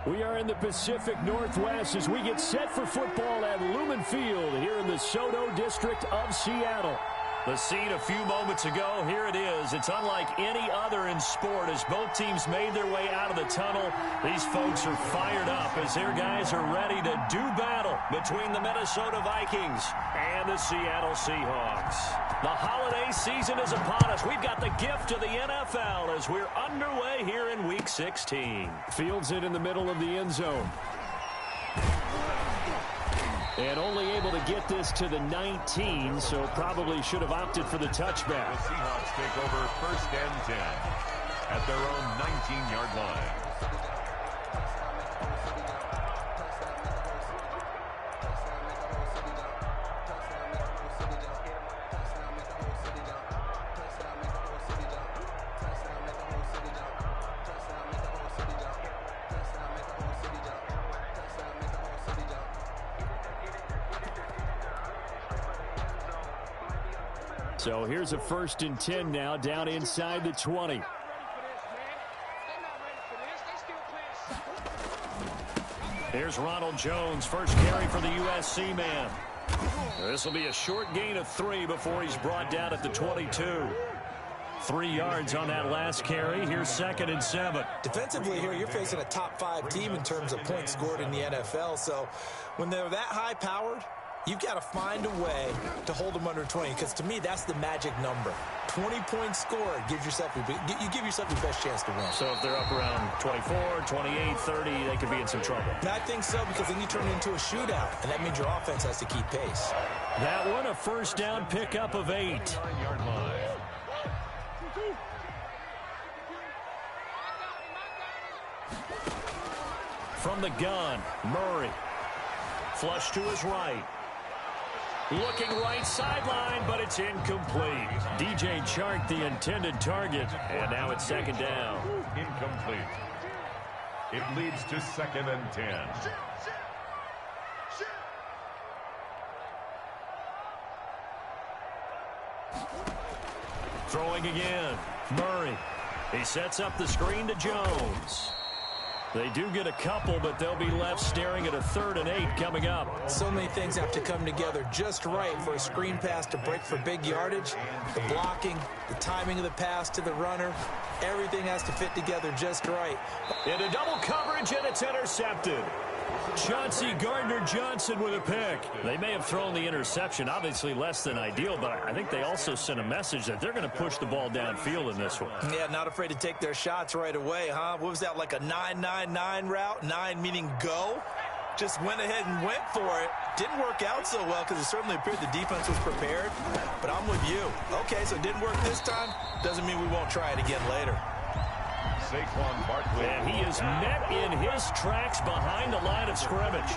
We are in the Pacific Northwest as we get set for football at Lumen Field here in the SoDo district of Seattle. The scene a few moments ago, here it is. It's unlike any other in sport as both teams made their way out of the tunnel. These folks are fired up as their guys are ready to do battle between the Minnesota Vikings and the Seattle Seahawks. The holiday season is upon us. We've got the gift of the NFL as we're underway here in Week 16. Fields it in the middle of the end zone. And only able to get this to the 19, so probably should have opted for the touchback. The Seahawks take over 1st and 10 at their own 19-yard line. So here's a 1st and 10 now, down inside the 20. Here's Ronald Jones, first carry for the USC man. This will be a short gain of 3 before he's brought down at the 22. 3 yards on that last carry. Here's 2nd and 7. Defensively here, you're facing a top 5 team in terms of points scored in the NFL. So when they're that high-powered, you've got to find a way to hold them under 20, because to me, that's the magic number. 20 points scored gives yourself you give yourself your best chance to win. So if they're up around 24, 28, 30, they could be in some trouble. And I think so, because then you turn it into a shootout, and that means your offense has to keep pace. That one, a 1st down pickup of 8. 9-yard line. From the gun, Murray. Flush to his right. Looking right sideline, but it's incomplete. DJ Chark, the intended target, and now it's 2nd down. Incomplete. It leads to 2nd and 10. Throwing again, Murray. He sets up the screen to Jones. They do get a couple, but they'll be left staring at a 3rd and 8 coming up. So many things have to come together just right for a screen pass to break for big yardage. The blocking, the timing of the pass to the runner, everything has to fit together just right. Into double coverage, and it's intercepted. Chauncey Gardner-Johnson with a pick. They may have thrown the interception, obviously less than ideal, but I think they also sent a message that they're going to push the ball downfield in this one. Yeah, not afraid to take their shots right away, huh? What was that, like a 9-9-9 route? 9 meaning go? Just went ahead and went for it. Didn't work out so well because it certainly appeared the defense was prepared, but I'm with you. Okay, so it didn't work this time. Doesn't mean we won't try it again later. Saquon Barkley. And he is met in his tracks behind the line of scrimmage.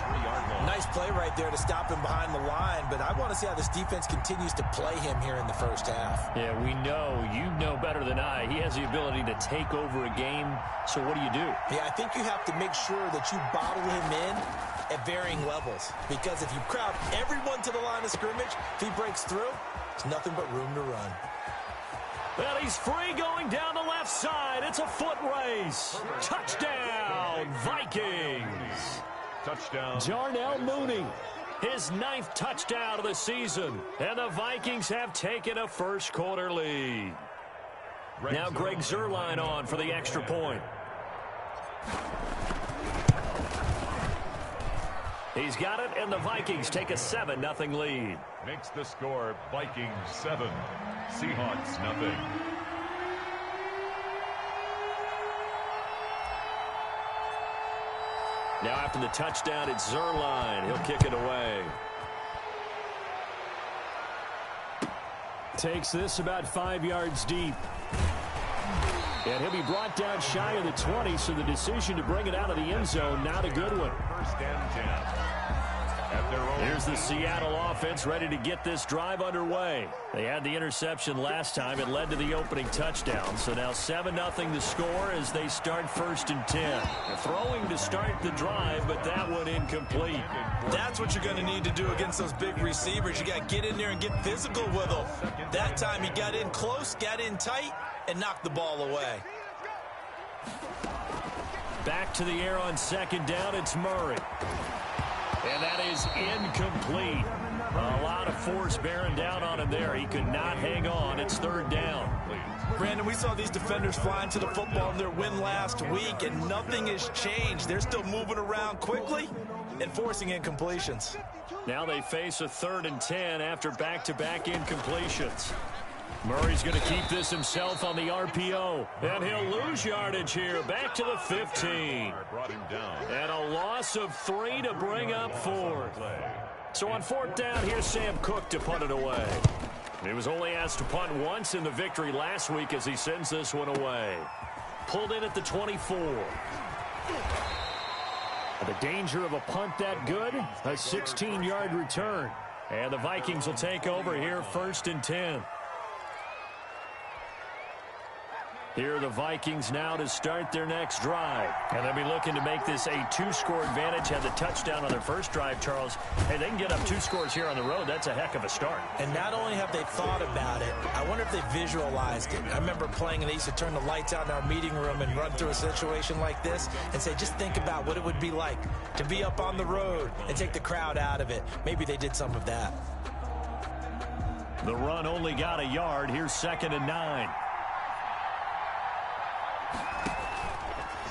Nice play right there to stop him behind the line, but I want to see how this defense continues to play him here in the 1st half. Yeah, we know. You know better than I. He has the ability to take over a game, so what do you do? Yeah, I think you have to make sure that you bottle him in at varying levels, because if you crowd everyone to the line of scrimmage, if he breaks through, there's nothing but room to run. Well, he's free going down the left side. It's a foot race. Touchdown, Vikings. Touchdown. Darnell Mooney, his 9th touchdown of the season. And the Vikings have taken a 1st quarter lead. Now Greg Zuerlein on for the extra point. He's got it, and the Vikings take a 7-0 lead. Makes the score Vikings 7, Seahawks 0. Now after the touchdown, it's Zuerlein. He'll kick it away. Takes this about 5 yards deep. And he'll be brought down shy of the 20, so the decision to bring it out of the end zone, not a good one. 1st and 10. At their own. Here's the Seattle offense ready to get this drive underway. They had the interception last time. It led to the opening touchdown. So now 7-0 the score as they start 1st and 10. They're throwing to start the drive, but that one incomplete. That's what you're going to need to do against those big receivers. You got to get in there and get physical with them. That time he got in close, got in tight, and knocked the ball away. Back to the air on second down. It's Murray. And that is incomplete. A lot of force bearing down on him there. He could not hang on. It's third down. Brandon, we saw these defenders flying to the football in their win last week, and nothing has changed. They're still moving around quickly and forcing incompletions. Now they face a 3rd and 10 after back-to-back incompletions. Murray's going to keep this himself on the RPO. And he'll lose yardage here. Back to the 15. And a loss of 3 to bring up 4th. So on 4th down, here's Sam Cook to punt it away. He was only asked to punt once in the victory last week as he sends this one away. Pulled in at the 24. The danger of a punt that good, a 16-yard return. And the Vikings will take over here 1st and 10. Here are the Vikings now to start their next drive. And they'll be looking to make this a 2-score advantage. Had the touchdown on their first drive, Charles. Hey, they can get up 2 scores here on the road. That's a heck of a start. And not only have they thought about it, I wonder if they visualized it. I remember playing and they used to turn the lights out in our meeting room and run through a situation like this and say, just think about what it would be like to be up on the road and take the crowd out of it. Maybe they did some of that. The run only got a yard. Here's 2nd and 9.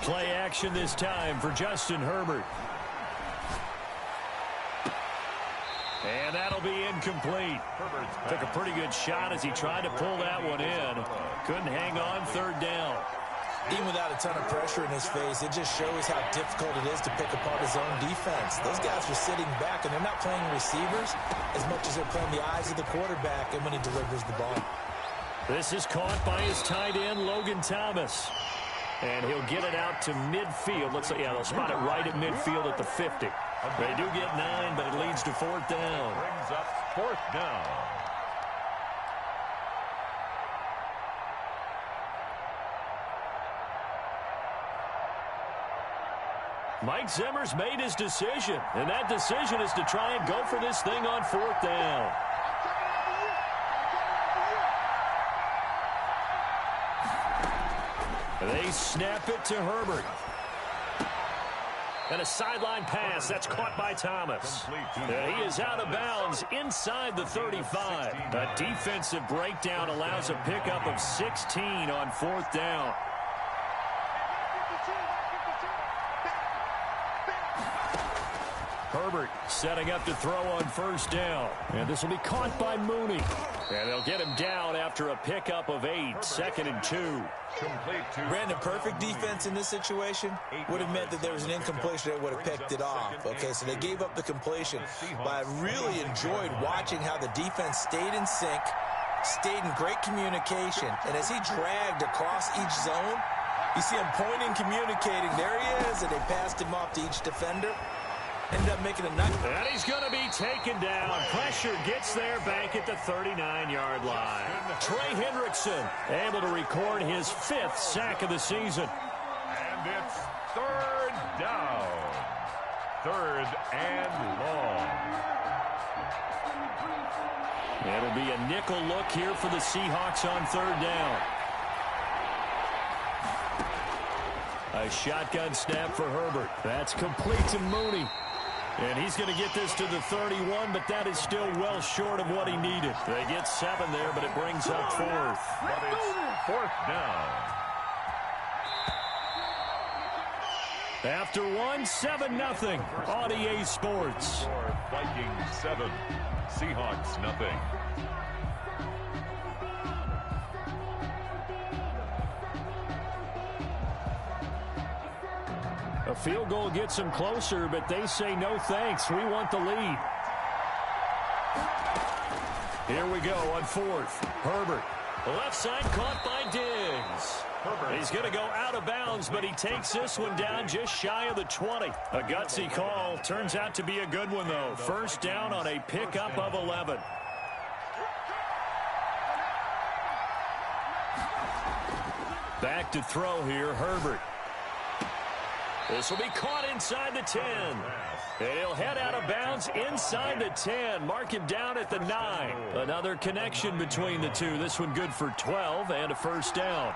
Play action this time for Justin Herbert. And that'll be incomplete. Took a pretty good shot as he tried to pull that one in. Couldn't hang on 3rd down. Even without a ton of pressure in his face, it just shows how difficult it is to pick apart his own defense. Those guys are sitting back, and they're not playing receivers as much as they're playing the eyes of the quarterback and when he delivers the ball. This is caught by his tight end, Logan Thomas. And he'll get it out to midfield. Let's say, yeah, they'll spot it right at midfield at the 50. They do get 9, but it leads to 4th down. Brings up 4th down. Mike Zimmer's made his decision, and that decision is to try and go for this thing on 4th down. They snap it to Herbert. And a sideline pass. That's caught by Thomas. He is out of bounds inside the 35. A defensive breakdown allows a pickup of 16 on 4th down. Herbert setting up to throw on 1st down. And this will be caught by Mooney. And they'll get him down after a pickup of 8. 2nd and 2. Brandon, perfect defense in this situation would have meant that there was an incompletion that would have picked it off. Okay, so they gave up the completion. But I really enjoyed watching how the defense stayed in sync, stayed in great communication. And as he dragged across each zone, you see him pointing, communicating. There he is, and they passed him off to each defender. Ended up making a nice. And he's going to be taken down. Pressure gets there back at the 39-yard line. Trey Hendrickson able to record his 5th sack of the season. And it's 3rd down. 3rd and long. It'll be a nickel look here for the Seahawks on 3rd down. A shotgun snap for Herbert. That's complete to Mooney. And he's going to get this to the 31, but that is still well short of what he needed. They get 7 there, but it brings up 4th. But it's 4th down. After 1, 7-0 on EA Sports. Vikings 7, Seahawks nothing. A field goal gets them closer, but they say no thanks. We want the lead. Here we go on 4th. Herbert. Left side caught by Diggs. He's going to go out of bounds, but he takes this one down just shy of the 20. A gutsy call. Turns out to be a good one, though. 1st down on a pickup of 11. Back to throw here, Herbert. This will be caught inside the 10. And he'll head out of bounds inside the 10. Mark him down at the 9. Another connection between the two. This one good for 12 and a 1st down.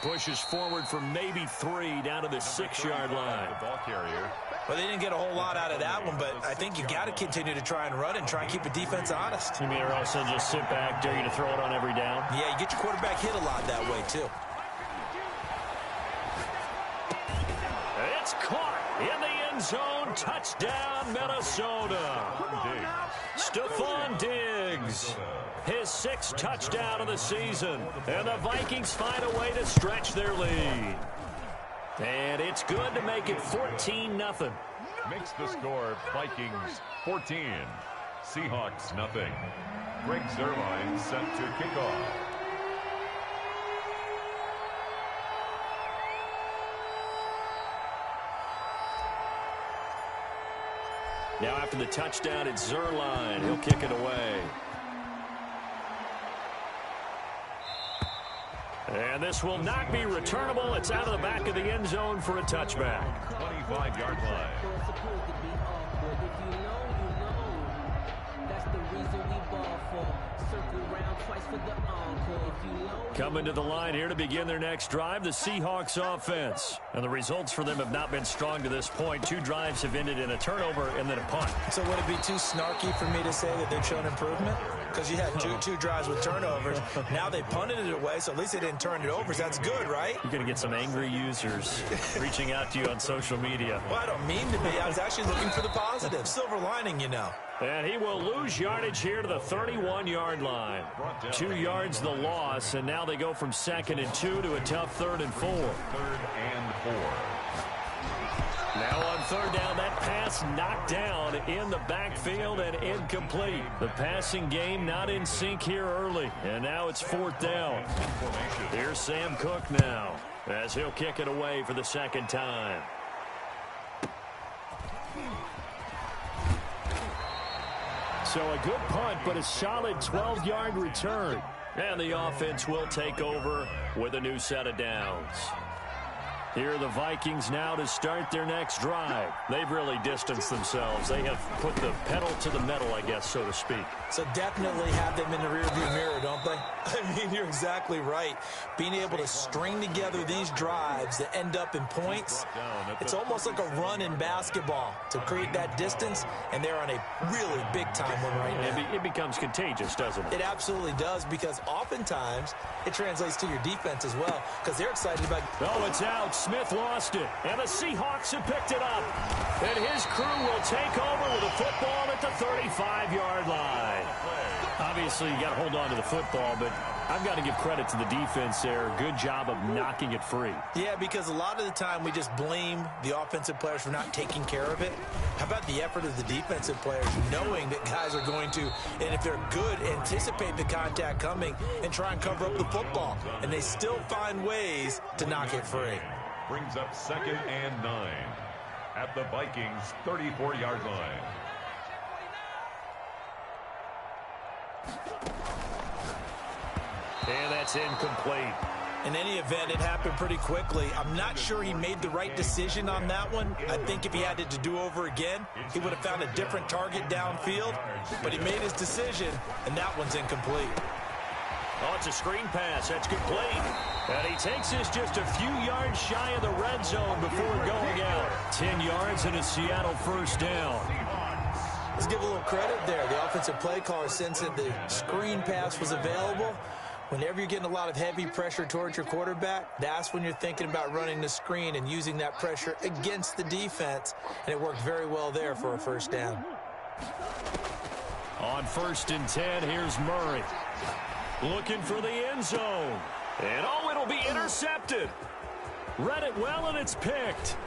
pushes forward from maybe 3 down to the 6-yard line. The ball carrier. Well, they didn't get a whole lot out of that one, but I think you got to continue to try and run and try and keep the defense honest. You mean or also just sit back, dare you to throw it on every down? Yeah, you get your quarterback hit a lot that way, too. It's caught in the end zone. Touchdown, Minnesota. Stephon Diggs, his 6th touchdown of the season. And the Vikings find a way to stretch their lead. And it's good to make it 14-0. Makes the score Vikings 14. Seahawks nothing. Greg Zuerlein set to kick off. Now after the touchdown, it's Zuerlein. He'll kick it away. And this will not be returnable. It's out of the back of the end zone for a touchback. 25-yard line. Coming to the line here to begin their next drive, the Seahawks offense. And the results for them have not been strong to this point. 2 drives have ended in a turnover and then a punt. So would it be too snarky for me to say that they've shown improvement? Because you had two drives with turnovers. Now they punted it away, so at least they didn't turn it over. So that's good, right? You're going to get some angry users reaching out to you on social media. Well, I don't mean to be. I was actually looking for the positive. Silver lining, you know. And he will lose yardage here to the 31-yard line. 2 yards the loss, and now they go from 2nd and 2 to a tough 3rd and 4. 3rd and 4. Now on 3rd down, that pass knocked down in the backfield and incomplete. The passing game not in sync here early, and now it's 4th down. Here's Sam Cook now as he'll kick it away for the 2nd time. So a good punt, but a solid 12-yard return. And the offense will take over with a new set of downs. Here are the Vikings now to start their next drive. They've really distanced themselves. They have put the pedal to the metal, I guess, so to speak. So definitely have them in the rearview mirror, don't they? I mean, you're exactly right. Being able to string together these drives that end up in points, it's almost like a run in basketball to create that distance, and they're on a really big-time one right now. It becomes contagious, doesn't it? It absolutely does, because oftentimes it translates to your defense as well, because they're excited about... Oh, it's out. Smith lost it, and the Seahawks have picked it up. And his crew will take over with a football at the 35-yard line. Obviously, you got to hold on to the football, but I've got to give credit to the defense there. Good job of knocking it free. Yeah, because a lot of the time we just blame the offensive players for not taking care of it. How about the effort of the defensive players knowing that guys are going to, and if they're good, anticipate the contact coming and try and cover up the football. And they still find ways to knock it free. Brings up 2nd and 9 at the Vikings 34-yard line. And that's incomplete. In any event, it happened pretty quickly. I'm not sure he made the right decision on that one. I think if he had it to do over again, he would have found a different target downfield. But he made his decision, and that one's incomplete. Oh, it's a screen pass. That's complete. And he takes this just a few yards shy of the red zone before going out. 10 yards and a Seattle 1st down. Let's give a little credit there. The offensive play caller sensed that the screen pass was available. Whenever you're getting a lot of heavy pressure towards your quarterback, that's when you're thinking about running the screen and using that pressure against the defense. And it worked very well there for a 1st down. On 1st and 10, here's Murray. Looking for the end zone. And oh, it'll be intercepted. Read it well, and it's picked.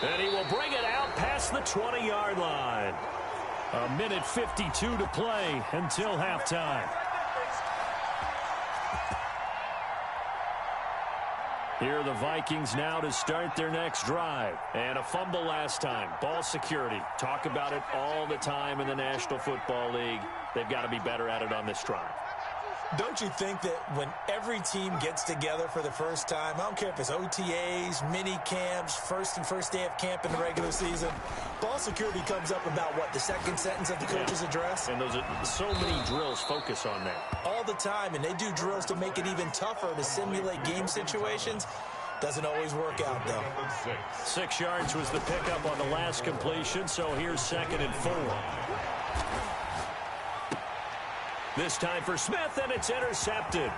And he will bring it out past the 20-yard line. A minute 52 to play until halftime. Here are the Vikings now to start their next drive. And a fumble last time. Ball security. Talk about it all the time in the National Football League. They've got to be better at it on this drive. Don't you think that when every team gets together for the first time, I don't care if it's OTAs, mini camps, first day of camp in the regular season, ball security comes up about what, the second sentence of the coach's address? And those are so many drills focus on that. All the time, and they do drills to make it even tougher to simulate game situations. Doesn't always work out, though. 6 yards was the pickup on the last completion, so here's 2nd and 4. This time for Smith, and it's intercepted.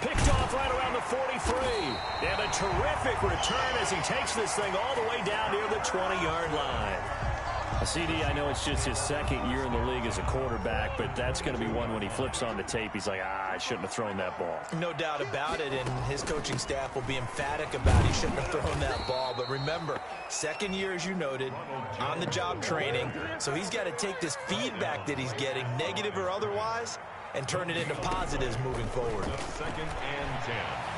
Picked off right around the 43. And a terrific return as he takes this thing all the way down near the 20-yard line. CD, I know it's just his 2nd year in the league as a quarterback, but that's going to be one when he flips on the tape. He's like, I shouldn't have thrown that ball. No doubt about it, and his coaching staff will be emphatic about he shouldn't have thrown that ball. But remember, 2nd year, as you noted, on-the-job training, so he's got to take this feedback that he's getting, negative or otherwise, and turn it into positives moving forward. 2nd and 10.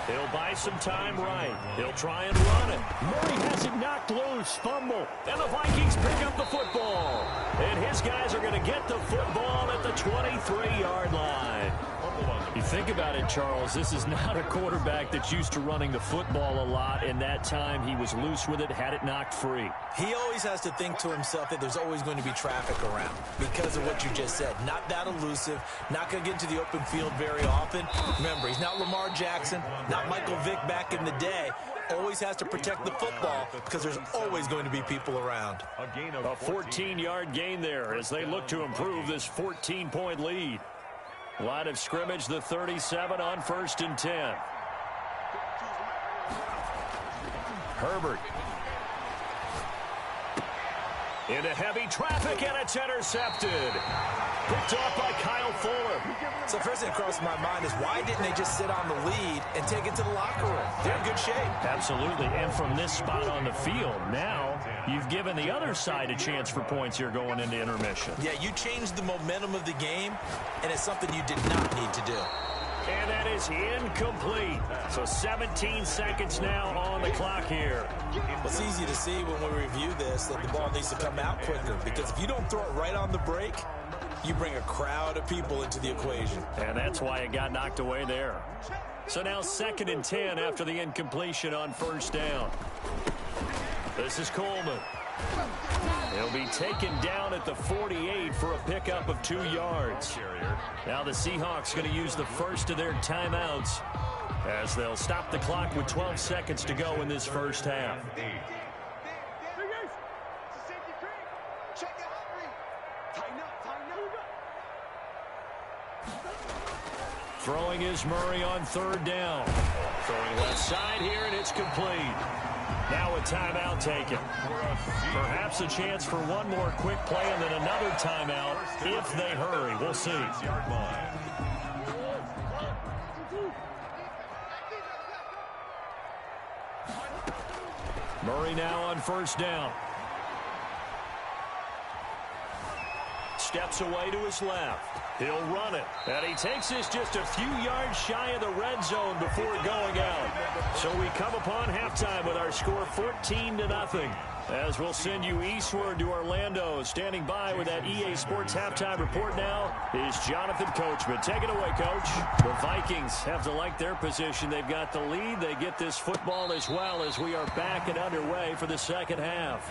He'll buy some time right. He'll try and run it. Murray has it knocked loose. Fumble. And the Vikings pick up the football. And his guys are going to get the football at the 23-yard line. You think about it, Charles, this is not a quarterback that's used to running the football a lot, and that time he was loose with it, had it knocked free. He always has to think to himself that there's always going to be traffic around because of what you just said. Not that elusive, not going to get into the open field very often. Remember, he's not Lamar Jackson, not Michael Vick back in the day. Always has to protect the football because there's always going to be people around. A 14-yard gain there as they look to improve this 14-point lead. Line of scrimmage, the 37 on 1st and 10. Herbert. Into heavy traffic, and it's intercepted. Picked off by Kyle Fuller. So first thing that crossed my mind is why didn't they just sit on the lead and take it to the locker room? They're in good shape. Absolutely, and from this spot on the field, now you've given the other side a chance for points here going into intermission. Yeah, you changed the momentum of the game, and it's something you did not need to do. And that is incomplete. So 17 seconds now on the clock here. It's easy to see when we review this that the ball needs to come out quicker because if you don't throw it right on the break, you bring a crowd of people into the equation. And that's why it got knocked away there. So now 2nd and 10 after the incompletion on 1st down. This is Coleman. He'll be taken down at the 48 for a pickup of 2 yards. Now the Seahawks going to use the first of their timeouts as they'll stop the clock with 12 seconds to go in this first half. Throwing is Murray on 3rd down. Throwing left side here, and it's complete. Now a timeout taken. Perhaps a chance for one more quick play and then another timeout if they hurry. We'll see. Murray now on 1st down. Steps away to his left. He'll run it. And he takes this just a few yards shy of the red zone before going out. So we come upon halftime with our score 14-0. As we'll send you eastward to Orlando. Standing by with that EA Sports halftime report now is Jonathan Coachman. Take it away, Coach. The Vikings have to like their position. They've got the lead. They get this football as well as we are back and underway for the second half.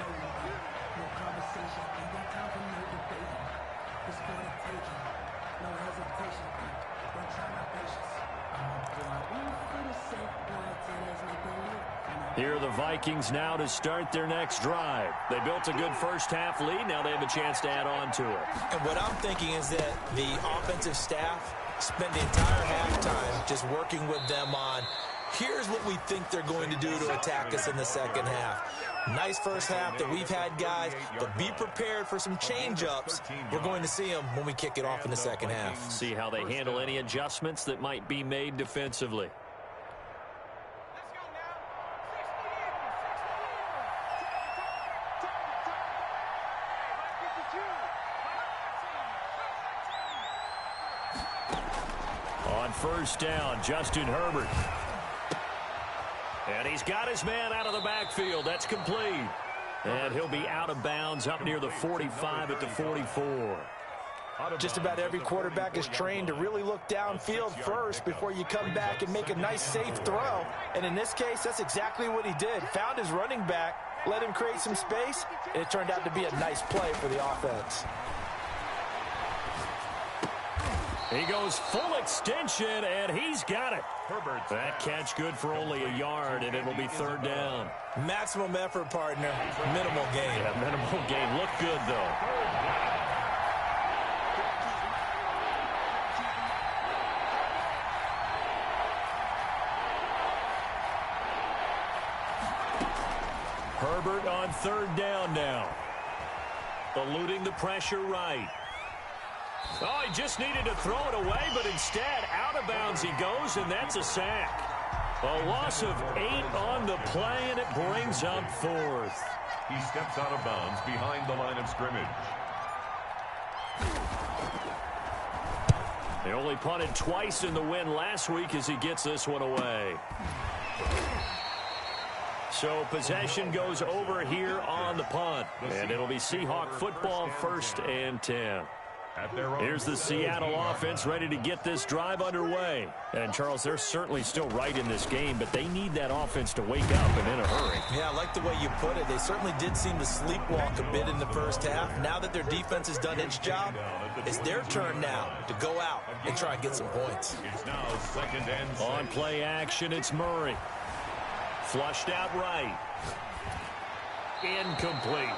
Here are the Vikings now to start their next drive. They built a good first half lead. Now they have a chance to add on to it. And what I'm thinking is that the offensive staff spent the entire halftime just working with them on, here's what we think they're going to do to attack us in the second half. Nice first half that we've had, guys, but be prepared for some change-ups. We're going to see them when we kick it off in the second half. See how they handle any adjustments that might be made defensively. On 1st down, Justin Herbert. And he's got his man out of the backfield. That's complete. And he'll be out of bounds up near the 45 at the 44. Just about every quarterback is trained to really look downfield first before you come back and make a nice, safe throw. And in this case, that's exactly what he did. Found his running back, let him create some space, and it turned out to be a nice play for the offense. He goes full extension, and he's got it. That catch good for only a yard, and it'll be third down. Maximum effort, partner. Minimal gain. Yeah, minimal gain. Looked good, though. Herbert on third down now. Eluding the pressure right. Oh, he just needed to throw it away, but instead, out of bounds he goes, and that's a sack. A loss of 8 on the play, and it brings up fourth. He steps out of bounds behind the line of scrimmage. They only punted twice in the win last week as he gets this one away. So possession goes over here on the punt, and it'll be Seahawk football, 1st and 10. Here's the Seattle offense ready to get this drive underway. And, Charles, they're certainly still right in this game, but they need that offense to wake up and in a hurry. Yeah, I like the way you put it. They certainly did seem to sleepwalk a bit in the first half. Now that their defense has done its job, it's their turn now to go out and try and get some points. It's now 2nd and 6. On play action, it's Murray. Flushed out right. Incomplete.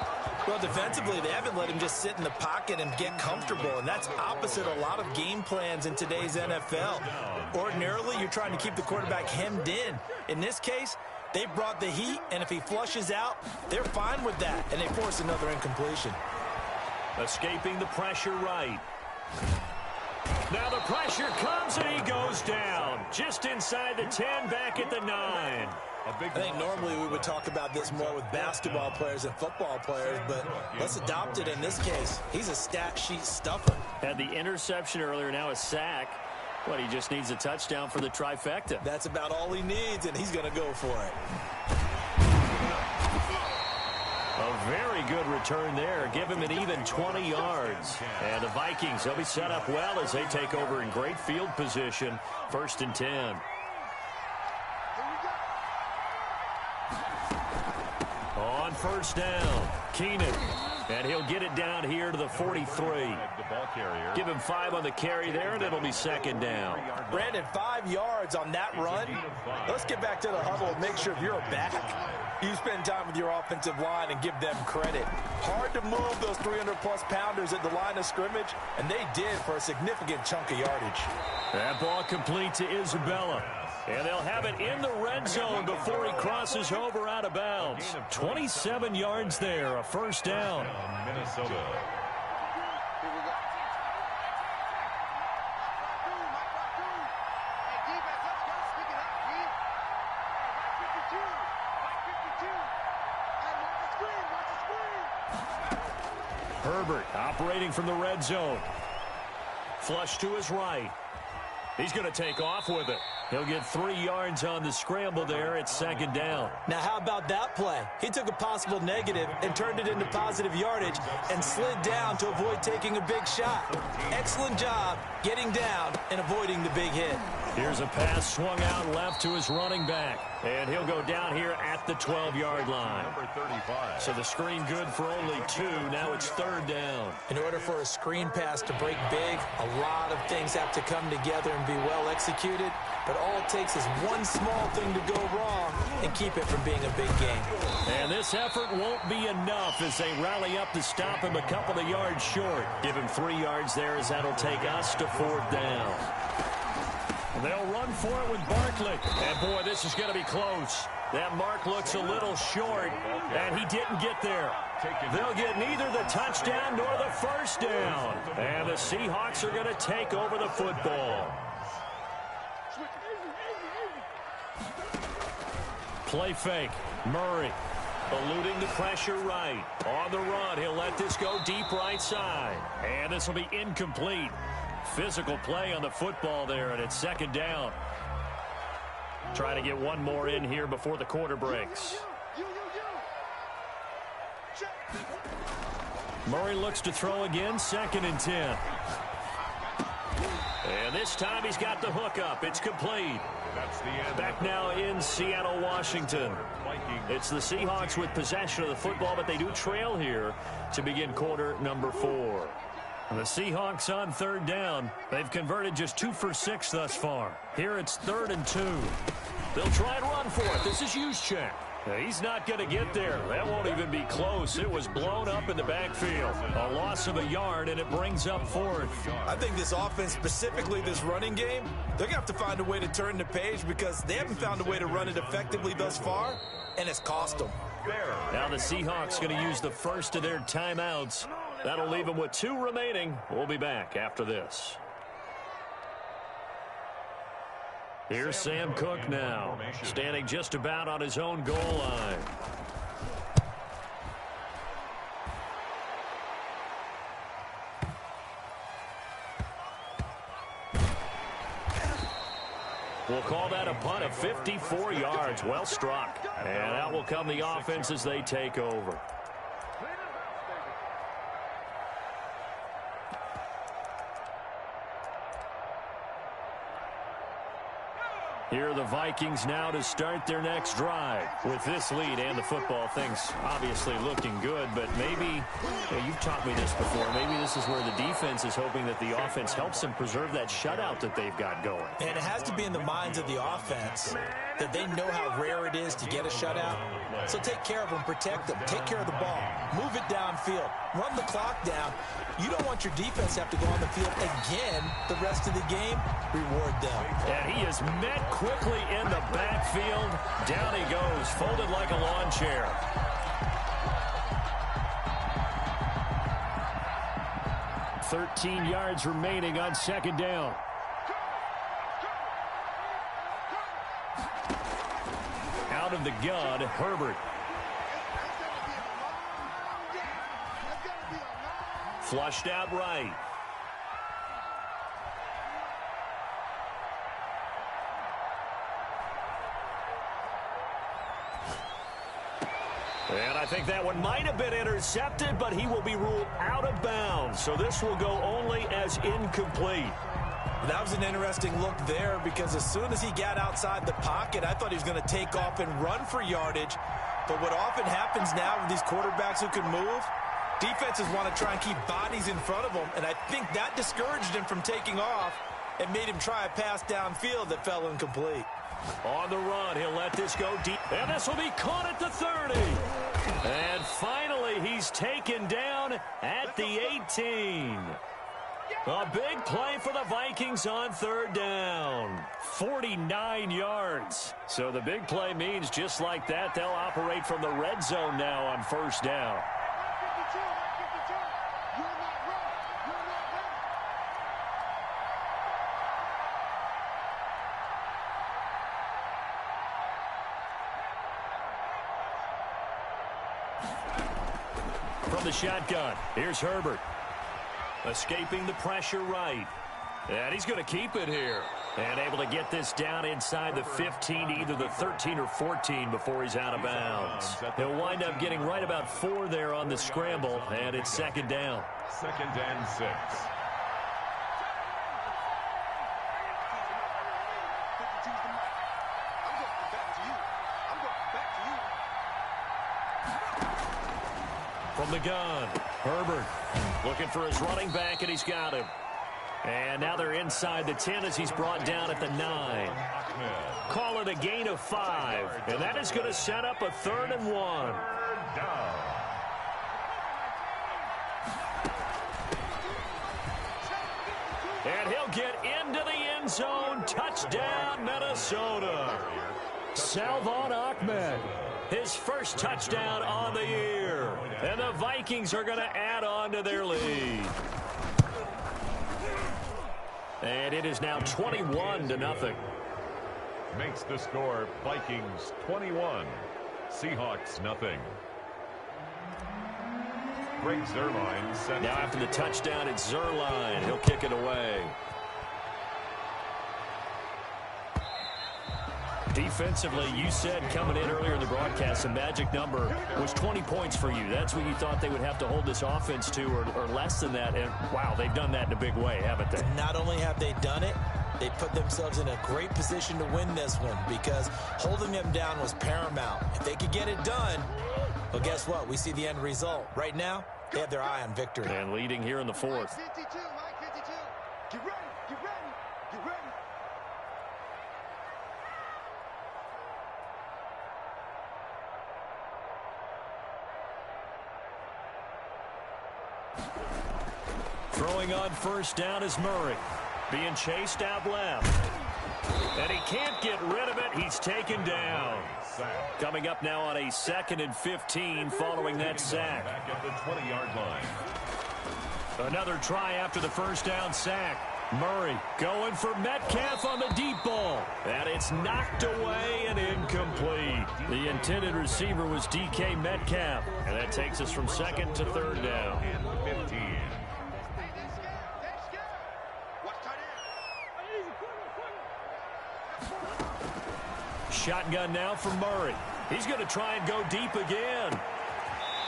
Well, defensively, they haven't let him just sit in the pocket and get comfortable, and that's opposite a lot of game plans in today's NFL. Ordinarily, you're trying to keep the quarterback hemmed in. In this case, they brought the heat, and if he flushes out, they're fine with that, and they force another incompletion. Escaping the pressure right. Now the pressure comes, and he goes down. Just inside the 10, back at the 9. I think normally we would talk about this more with basketball players and football players, but let's adopt it in this case. He's a stat sheet stuffer. Had the interception earlier, now a sack. But he just needs a touchdown for the trifecta. That's about all he needs, and he's going to go for it. A very good return there. Give him an even 20 yards. And the Vikings, they'll be set up well as they take over in great field position. 1st and 10. On 1st down, Keenan. And he'll get it down here to the 43. Give him 5 on the carry there, and it'll be 2nd down. Brandon, 5 yards on that run. Let's get back to the huddle and make sure if you're back, you spend time with your offensive line and give them credit. Hard to move those 300-plus pounders at the line of scrimmage, and they did for a significant chunk of yardage. That ball complete to Isabella. And they'll have it in the red zone before he crosses over out of bounds. 27 yards there, a 1st down. Minnesota. Herbert operating from the red zone. Flush to his right. He's going to take off with it. He'll get 3 yards on the scramble there. It's 2nd down. Now, how about that play? He took a possible negative and turned it into positive yardage and slid down to avoid taking a big shot. Excellent job getting down and avoiding the big hit. Here's a pass swung out left to his running back. And he'll go down here at the 12-yard line. Number 35. So the screen good for only 2. Now it's 3rd down. In order for a screen pass to break big, a lot of things have to come together and be well executed. But all it takes is one small thing to go wrong and keep it from being a big game. And this effort won't be enough as they rally up to stop him a couple of yards short. Give him 3 yards there as that'll take us to 4th down. They'll run for it with Barkley. And, boy, this is going to be close. That mark looks a little short, and he didn't get there. They'll get neither the touchdown nor the 1st down. And the Seahawks are going to take over the football. Play fake. Murray eluding the pressure right. On the run, he'll let this go deep right side. And this will be incomplete. Physical play on the football there, and it's 2nd down. Trying to get one more in here before the quarter breaks. Murray looks to throw again, 2nd and 10. And this time he's got the hook up. It's complete. That's the end. Back now in Seattle, Washington. It's the Seahawks with possession of the football, but they do trail here to begin quarter number 4. And the Seahawks on 3rd down. They've converted just 2 for 6 thus far. Here it's 3rd and 2. They'll try and run for it. This is Juszczyk. He's not going to get there. That won't even be close. It was blown up in the backfield. A loss of a yard, and it brings up 4th. I think this offense, specifically this running game, they're going to have to find a way to turn the page because they haven't found a way to run it effectively thus far, and it's cost them. Now the Seahawks going to use the first of their timeouts. That'll leave them with 2 remaining. We'll be back after this. Here's Sam Cook now, standing just about on his own goal line. We'll call that a punt of 54 yards. Well struck. And out will come the offense as they take over. Here are the Vikings now to start their next drive. With this lead and the football, things obviously looking good, but maybe, you've taught me this before, maybe this is where the defense is hoping that the offense helps them preserve that shutout that they've got going. And it has to be in the minds of the offense that they know how rare it is to get a shutout. So take care of them, protect them, take care of the ball, move it downfield, run the clock down. You don't want your defense to have to go on the field again the rest of the game. Reward them. And he is met quickly in the backfield. Down he goes, folded like a lawn chair. $13 yards remaining on 2nd down. Out of the gun, Herbert. Flushed out right. And I think that one might have been intercepted, but he will be ruled out of bounds. So this will go only as incomplete. That was an interesting look there because as soon as he got outside the pocket, I thought he was going to take off and run for yardage. But what often happens now with these quarterbacks who can move, defenses want to try and keep bodies in front of them, and I think that discouraged him from taking off and made him try a pass downfield that fell incomplete. On the run, he'll let this go deep, and this will be caught at the 30. And finally, he's taken down at the 18. A big play for the Vikings on 3rd down. 49 yards. So the big play means just like that, they'll operate from the red zone now on 1st down. From the shotgun, here's Herbert. Escaping the pressure right. And he's going to keep it here. And able to get this down inside the 15, either the 13 or 14 before he's out of bounds. He'll wind up getting right about 4 there on the scramble, and it's 2nd down. 2nd and 6. From the gun, Herbert looking for his running back, and he's got him. And now they're inside the 10 as he's brought down at the 9. Call it a gain of 5, and that is going to set up a 3rd and 1. And he'll get into the end zone. Touchdown, Minnesota. Salvon Ahmed, his first touchdown on the year. And the Vikings are going to add on to their lead. And it is now 21-0. Makes the score Vikings 21, Seahawks nothing. Greg Zuerlein set. Now after the touchdown, it's Zuerlein. He'll kick it away. defensively, you said coming in earlier in the broadcast, the magic number was 20 points for you. That's what you thought they would have to hold this offense to, or less than that. And, wow, they've done that in a big way, haven't they? Not only have they done it, they put themselves in a great position to win this one because holding them down was paramount. If they could get it done, well, guess what? We see the end result. Right now, they have their eye on victory. And leading here in the fourth. Mike 52, Mike 52. Get ready, get ready, get ready. Throwing on first down is Murray. Being chased out left. And he can't get rid of it. He's taken down. Coming up now on a 2nd and 15 following that sack. Back at the 20-yard line. Another try after the first down sack. Murray going for Metcalf on the deep ball. And it's knocked away and incomplete. The intended receiver was DK Metcalf. And that takes us from 2nd to 3rd down. And 15. Shotgun now for Murray. He's going to try and go deep again.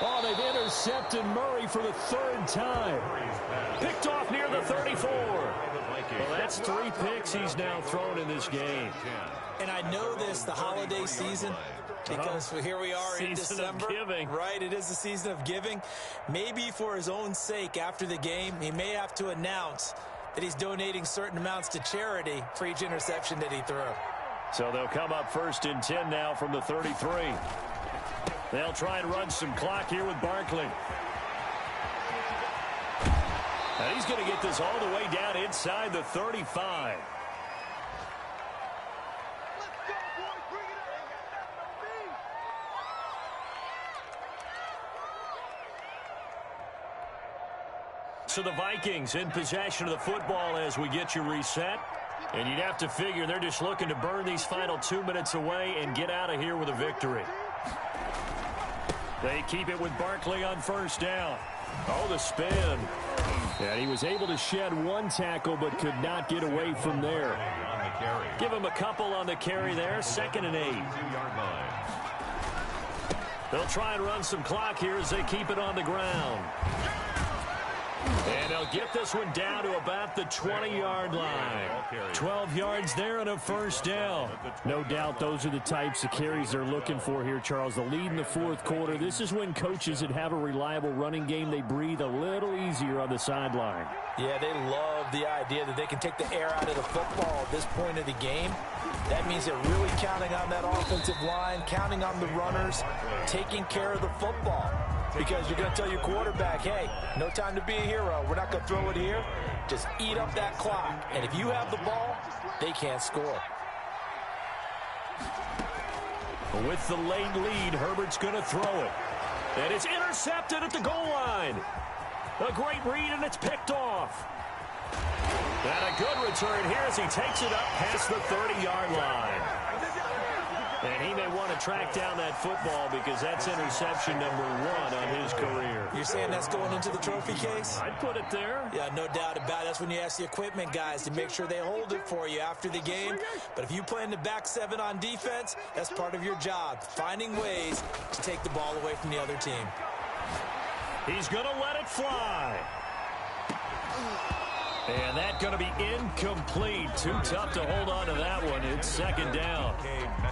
Oh, they've intercepted Murray for the 3rd time. Picked off near the 34. Well, that's 3 picks he's now thrown in this game. And I know this, the holiday season, because here we are in December. Season of giving. Right, it is the season of giving. Maybe for his own sake after the game, he may have to announce that he's donating certain amounts to charity for each interception that he threw. So they'll come up 1st and 10 now from the 33. They'll try and run some clock here with Barkley. And he's going to get this all the way down inside the 35. So the Vikings in possession of the football as we get you reset. And you'd have to figure they're just looking to burn these final 2 minutes away and get out of here with a victory. They keep it with Barkley on first down. Oh, the spin. And he was able to shed 1 tackle but could not get away from there. Give him a couple on the carry there. 2nd and 8. They'll try and run some clock here as they keep it on the ground. And they'll get this one down to about the 20-yard line. 12 yards there and a first down. No doubt those are the types of carries they're looking for here, Charles. The lead in the 4th quarter. This is when coaches that have a reliable running game, they breathe a little easier on the sideline. Yeah, they love the idea that they can take the air out of the football at this point of the game. That means they're really counting on that offensive line, counting on the runners, taking care of the football. Because you're going to tell your quarterback, hey, no time to be a hero. We're not going to throw it here. Just eat up that clock. And if you have the ball, they can't score. With the late lead, Herbert's going to throw it. And it's intercepted at the goal line. A great read, and it's picked off. And a good return here as he takes it up past the 30-yard line. And he may want to track down that football because that's interception number 1 on his career. You're saying that's going into the trophy case? I'd put it there. Yeah, no doubt about it. That's when you ask the equipment guys to make sure they hold it for you after the game. But if you play in the back 7 on defense, that's part of your job, finding ways to take the ball away from the other team. He's going to let it fly. And that's going to be incomplete. Too tough to hold on to that one. It's 2nd down.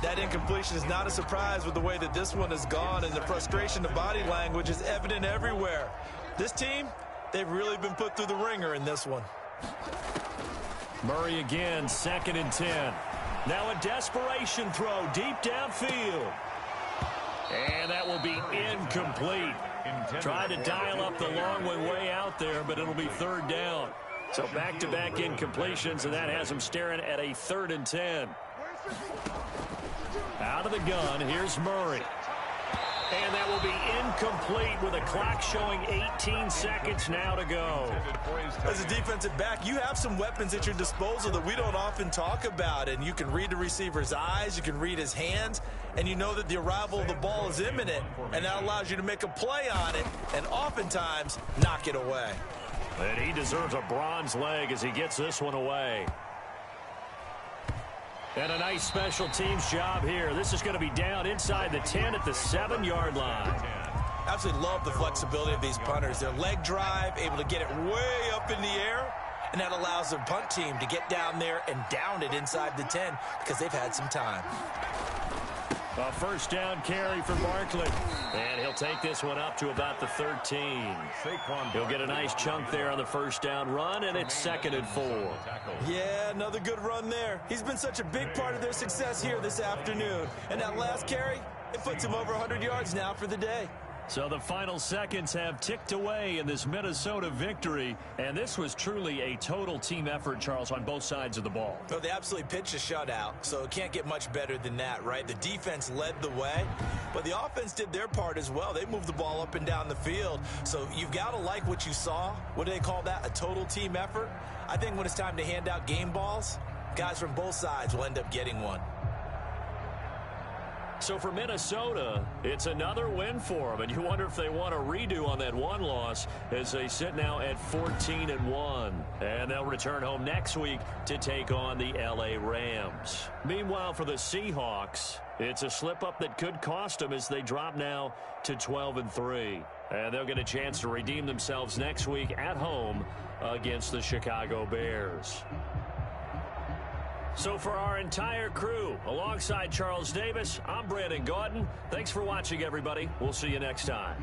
That incompletion is not a surprise with the way that this one has gone, and the frustration, the body language is evident everywhere. This team, they've really been put through the ringer in this one. Murray again, 2nd and 10. Now a desperation throw deep downfield. And that will be incomplete. Tried to dial up the long one way out there, but it'll be 3rd down. So back-to-back incompletions, and that has him staring at a 3rd and 10. Out of the gun, here's Murray. And that will be incomplete with a clock showing 18 seconds now to go. As a defensive back, you have some weapons at your disposal that we don't often talk about. And you can read the receiver's eyes, you can read his hands, and you know that the arrival of the ball is imminent. And that allows you to make a play on it and oftentimes knock it away. And he deserves a bronze leg as he gets this one away. And a nice special teams job here. This is going to be down inside the 10 at the 7-yard line. Absolutely love the flexibility of these punters. Their leg drive, able to get it way up in the air, and that allows their punt team to get down there and down it inside the 10 because they've had some time. A first down carry for Barkley. And he'll take this one up to about the 13. He'll get a nice chunk there on the first down run, and it's 2nd and 4. Yeah, another good run there. He's been such a big part of their success here this afternoon. And that last carry, it puts him over 100 yards now for the day. So the final seconds have ticked away in this Minnesota victory, and this was truly a total team effort, Charles, on both sides of the ball. Well, they absolutely pitched a shutout, so it can't get much better than that, right? The defense led the way, but the offense did their part as well. They moved the ball up and down the field, so you've got to like what you saw. What do they call that? A total team effort? I think when it's time to hand out game balls, guys from both sides will end up getting one. So for Minnesota, it's another win for them, and you wonder if they want a redo on that one loss as they sit now at 14-1. And they'll return home next week to take on the L.A. Rams. Meanwhile, for the Seahawks, it's a slip-up that could cost them as they drop now to 12-3. And they'll get a chance to redeem themselves next week at home against the Chicago Bears. So for our entire crew, alongside Charles Davis, I'm Brandon Gaudin. Thanks for watching, everybody. We'll see you next time.